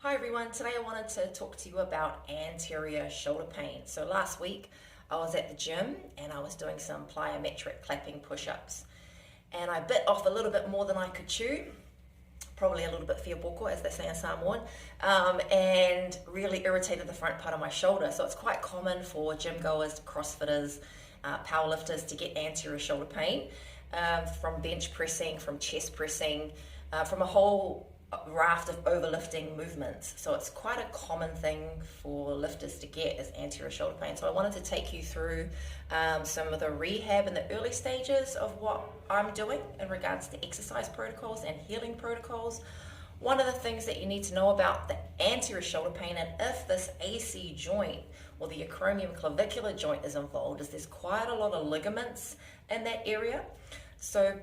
Hi everyone, today I wanted to talk to you about anterior shoulder pain. So last week I was at the gym and I was doing some plyometric clapping push-ups and I bit off a little bit more than I could chew, probably a little bit fear boko as they say in Samoan, and really irritated the front part of my shoulder. So it's quite common for gym goers, CrossFitters, powerlifters to get anterior shoulder pain from bench pressing, from chest pressing, from a whole raft of overlifting movements. So it's quite a common thing for lifters to get is anterior shoulder pain. So I wanted to take you through some of the rehab in the early stages of what I'm doing in regards to exercise protocols and healing protocols. One of the things that you need to know about the anterior shoulder pain, and if this AC joint or the acromion clavicular joint is involved, is there's quite a lot of ligaments in that area. So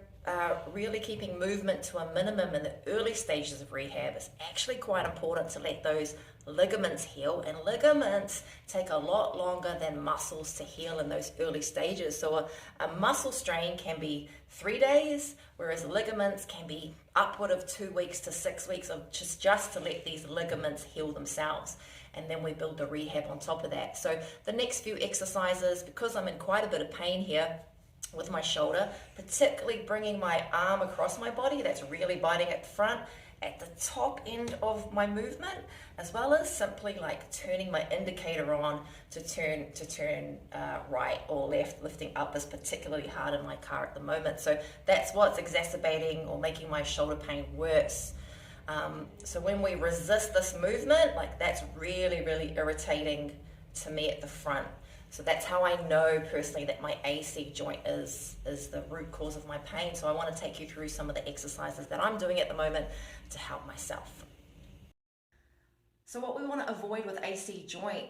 really keeping movement to a minimum in the early stages of rehab is actually quite important to let those ligaments heal, and ligaments take a lot longer than muscles to heal in those early stages. So a muscle strain can be 3 days, whereas ligaments can be upward of 2 weeks to 6 weeks of just to let these ligaments heal themselves. And then we build the rehab on top of that. So the next few exercises, because I'm in quite a bit of pain here with my shoulder, particularly bringing my arm across my body, that's really biting at the front, at the top end of my movement, as well as simply like turning my indicator on to turn right or left. Lifting up is particularly hard in my car at the moment, so that's what's exacerbating or making my shoulder pain worse. So when we resist this movement, like that's really irritating to me at the front. So that's how I know personally that my AC joint is the root cause of my pain. So I want to take you through some of the exercises that I'm doing at the moment to help myself. So what we want to avoid with AC joint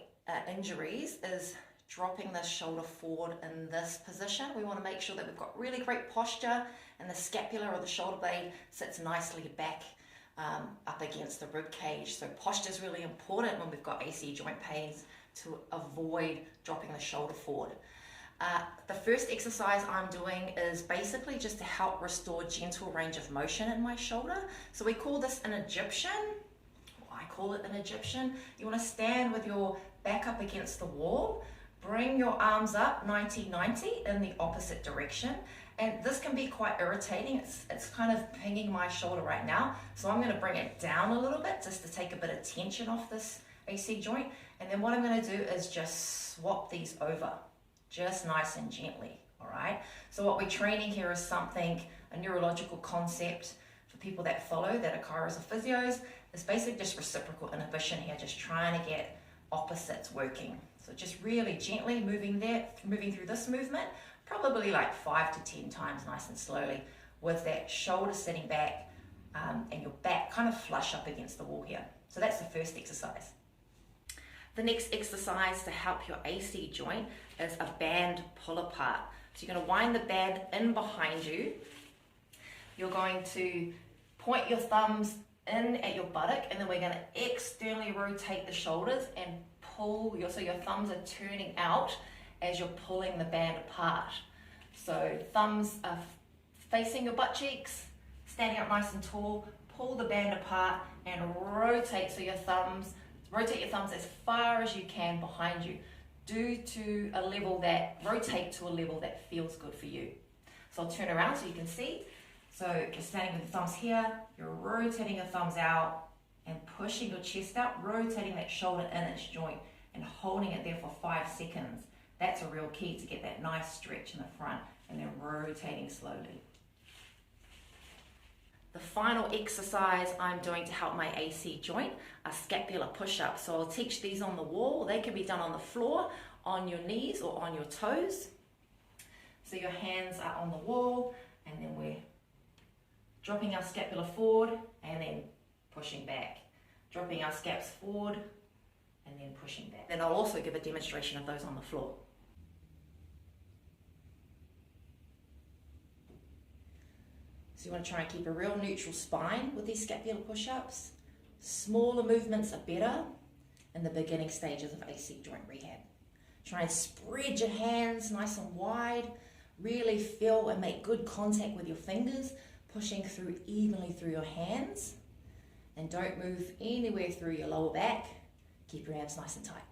injuries is dropping the shoulder forward in this position. We want to make sure that we've got really great posture and the scapula or the shoulder blade sits nicely back up against the rib cage. So posture is really important when we've got AC joint pains, to avoid dropping the shoulder forward. The first exercise I'm doing is basically just to help restore gentle range of motion in my shoulder. So we call this an Egyptian. I call it an Egyptian. You want to stand with your back up against the wall, bring your arms up 90-90 in the opposite direction. And this can be quite irritating. It's kind of pinging my shoulder right now. So I'm going to bring it down a little bit just to take a bit of tension off this AC joint. And then what I'm going to do is just swap these over, just nice and gently, all right? So what we're training here is something, a neurological concept for people that follow, that are chiros or physios. It's basically just reciprocal inhibition here, just trying to get opposites working. So just really gently moving through this movement, probably like 5 to 10 times, nice and slowly, with that shoulder sitting back and your back kind of flush up against the wall here. So that's the first exercise. The next exercise to help your AC joint is a band pull apart. So you're going to wind the band in behind you. You're going to point your thumbs in at your buttock, and then we're going to externally rotate the shoulders and pull so your thumbs are turning out as you're pulling the band apart. So thumbs are facing your butt cheeks, standing up nice and tall, pull the band apart and rotate your thumbs as far as you can behind you. Rotate to a level that feels good for you. So I'll turn around so you can see. So you're standing with your thumbs here, you're rotating your thumbs out and pushing your chest out, rotating that shoulder in its joint and holding it there for 5 seconds. That's a real key to get that nice stretch in the front, and then rotating slowly. The final exercise I'm doing to help my AC joint are scapular push-ups. So I'll teach these on the wall. They can be done on the floor, on your knees or on your toes. So your hands are on the wall, and then we're dropping our scapula forward and then pushing back. Dropping our scaps forward and then pushing back. Then I'll also give a demonstration of those on the floor. So you want to try and keep a real neutral spine with these scapular push-ups. Smaller movements are better in the beginning stages of AC joint rehab. Try and spread your hands nice and wide. Really feel and make good contact with your fingers, pushing through evenly through your hands. and don't move anywhere through your lower back. Keep your abs nice and tight.